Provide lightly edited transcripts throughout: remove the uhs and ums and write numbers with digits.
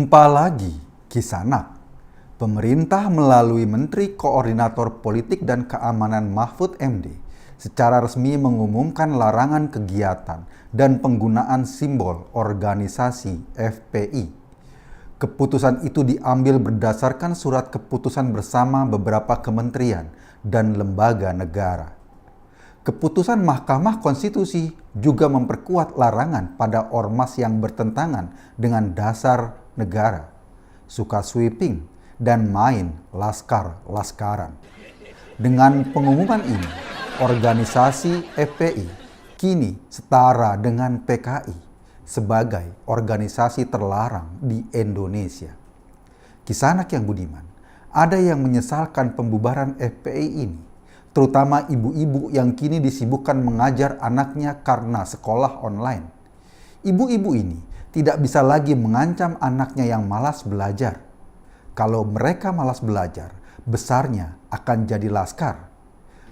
Jumpa lagi, Kisanak. Pemerintah melalui Menteri Koordinator Politik dan Keamanan Mahfud MD secara resmi mengumumkan larangan kegiatan dan penggunaan simbol organisasi FPI. Keputusan itu diambil berdasarkan surat keputusan bersama beberapa kementerian dan lembaga negara. Keputusan Mahkamah Konstitusi juga memperkuat larangan pada ormas yang bertentangan dengan dasar negara, suka sweeping, dan main laskar-laskaran. Dengan pengumuman ini, organisasi FPI kini setara dengan PKI sebagai organisasi terlarang di Indonesia. Kisanak yang budiman, ada yang menyesalkan pembubaran FPI ini, terutama ibu-ibu yang kini disibukkan mengajar anaknya karena sekolah online. Ibu-ibu ini tidak bisa lagi mengancam anaknya yang malas belajar. Kalau mereka malas belajar, besarnya akan jadi laskar.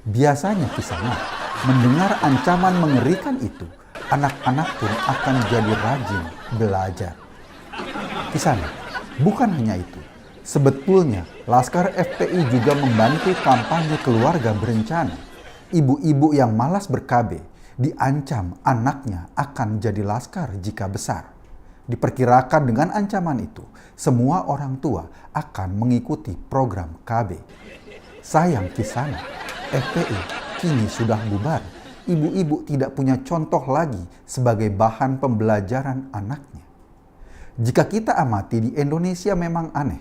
Biasanya Kisanak mendengar ancaman mengerikan itu, anak-anak pun akan jadi rajin belajar. Kisanak, bukan hanya itu. Sebetulnya, Laskar FPI juga membantu kampanye keluarga berencana. Ibu-ibu yang malas ber-KB diancam anaknya akan jadi laskar jika besar. Diperkirakan dengan ancaman itu, semua orang tua akan mengikuti program KB. Sayang Kisanak, FPI kini sudah bubar. Ibu-ibu tidak punya contoh lagi sebagai bahan pembelajaran anaknya. Jika kita amati di Indonesia memang aneh.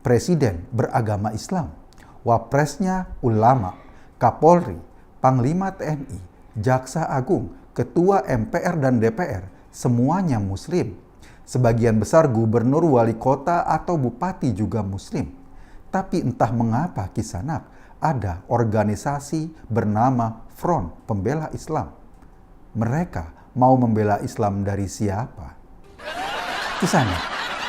Presiden beragama Islam, wapresnya ulama, Kapolri, Panglima TNI, Jaksa Agung, Ketua MPR dan DPR, semuanya Muslim. Sebagian besar gubernur, wali kota, atau bupati juga Muslim. Tapi entah mengapa Kisanak ada organisasi bernama Front Pembela Islam. Mereka mau membela Islam dari siapa? Kisanak,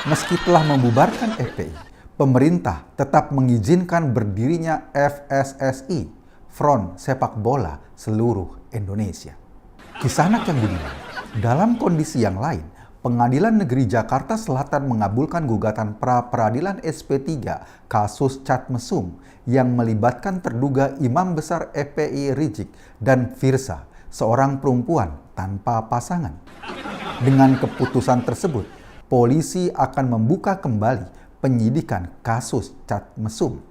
meski telah membubarkan FPI, pemerintah tetap mengizinkan berdirinya FSSI, Front Sepak Bola Seluruh Indonesia. Kisanak yang budiman, dalam kondisi yang lain, Pengadilan Negeri Jakarta Selatan mengabulkan gugatan pra-peradilan SP3 kasus Chat Mesum yang melibatkan terduga imam besar FPI Rizik dan Firsa, seorang perempuan tanpa pasangan. Dengan keputusan tersebut, polisi akan membuka kembali penyidikan kasus Chat Mesum.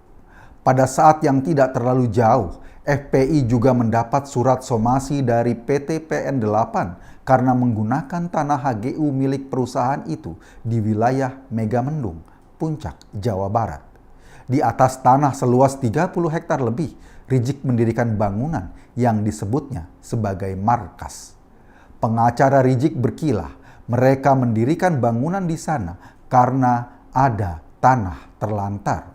Pada saat yang tidak terlalu jauh, FPI juga mendapat surat somasi dari PT PN 8 karena menggunakan tanah HGU milik perusahaan itu di wilayah Megamendung, Puncak, Jawa Barat. Di atas tanah seluas 30 hektar lebih, Rizik mendirikan bangunan yang disebutnya sebagai markas. Pengacara Rizik berkilah, mereka mendirikan bangunan di sana karena ada tanah terlantar.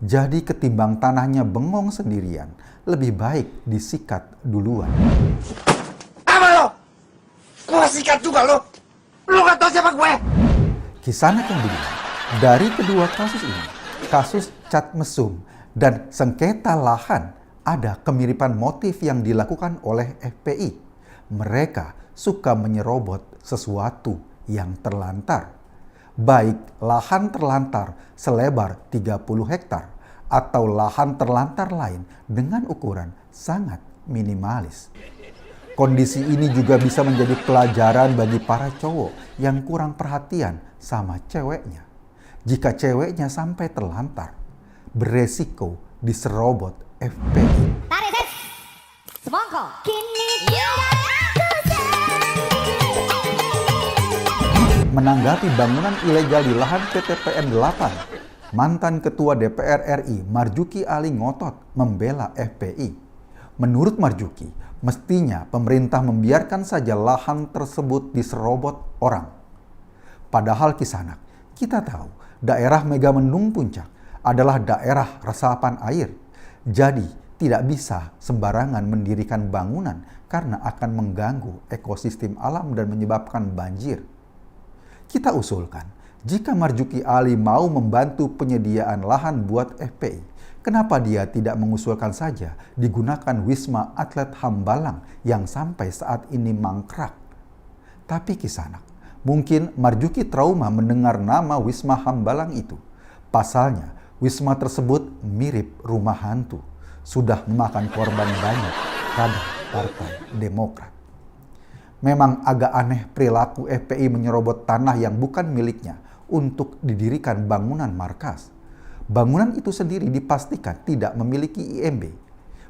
Jadi ketimbang tanahnya bengong sendirian, lebih baik disikat duluan. Apa lo? Gua sikat juga lo. Lo gak tau siapa gue? Kisanak yang begini, dari kedua kasus ini, kasus Chat Mesum dan sengketa lahan, ada kemiripan motif yang dilakukan oleh FPI. Mereka suka menyerobot sesuatu yang terlantar. Baik lahan terlantar selebar 30 hektar atau lahan terlantar lain dengan ukuran sangat minimalis. Kondisi ini juga bisa menjadi pelajaran bagi para cowok yang kurang perhatian sama ceweknya. Jika ceweknya sampai terlantar, beresiko diserobot FPI. Tarik semongko kini Menanggapi bangunan ilegal di lahan PT PN 8, mantan Ketua DPR RI Marzuki Ali ngotot membela FPI. Menurut Marzuki, mestinya pemerintah membiarkan saja lahan tersebut diserobot orang. Padahal Kisanak, kita tahu daerah Megamendung Puncak adalah daerah resapan air. Jadi tidak bisa sembarangan mendirikan bangunan karena akan mengganggu ekosistem alam dan menyebabkan banjir. Kita usulkan, jika Marzuki Ali mau membantu penyediaan lahan buat FPI, kenapa dia tidak mengusulkan saja digunakan Wisma Atlet Hambalang yang sampai saat ini mangkrak? Tapi Kisanak, Mungkin Marjuki trauma mendengar nama Wisma Hambalang itu. Pasalnya, wisma tersebut mirip rumah hantu. Sudah memakan korban banyak kader Partai Demokrat. Memang agak aneh perilaku FPI menyerobot tanah yang bukan miliknya untuk didirikan bangunan markas. Bangunan itu sendiri dipastikan tidak memiliki IMB.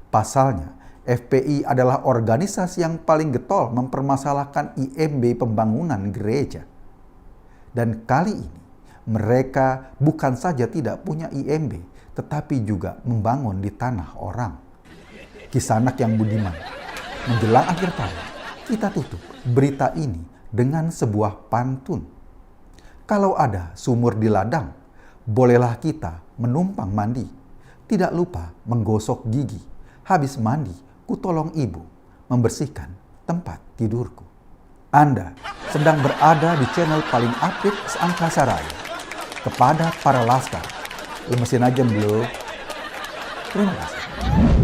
Pasalnya, FPI adalah organisasi yang paling getol mempermasalahkan IMB pembangunan gereja. Dan kali ini, mereka bukan saja tidak punya IMB, tetapi juga membangun di tanah orang. Kisanak yang budiman, menjelang akhir tahun, kita tutup berita ini dengan sebuah pantun. Kalau ada sumur di ladang, bolehlah kita menumpang mandi. Tidak lupa menggosok gigi. Habis mandi, kutolong ibu membersihkan tempat tidurku. Anda sedang berada di channel paling update seangkasa raya. Kepada para laskar, lemesin aja bro. Terima kasih.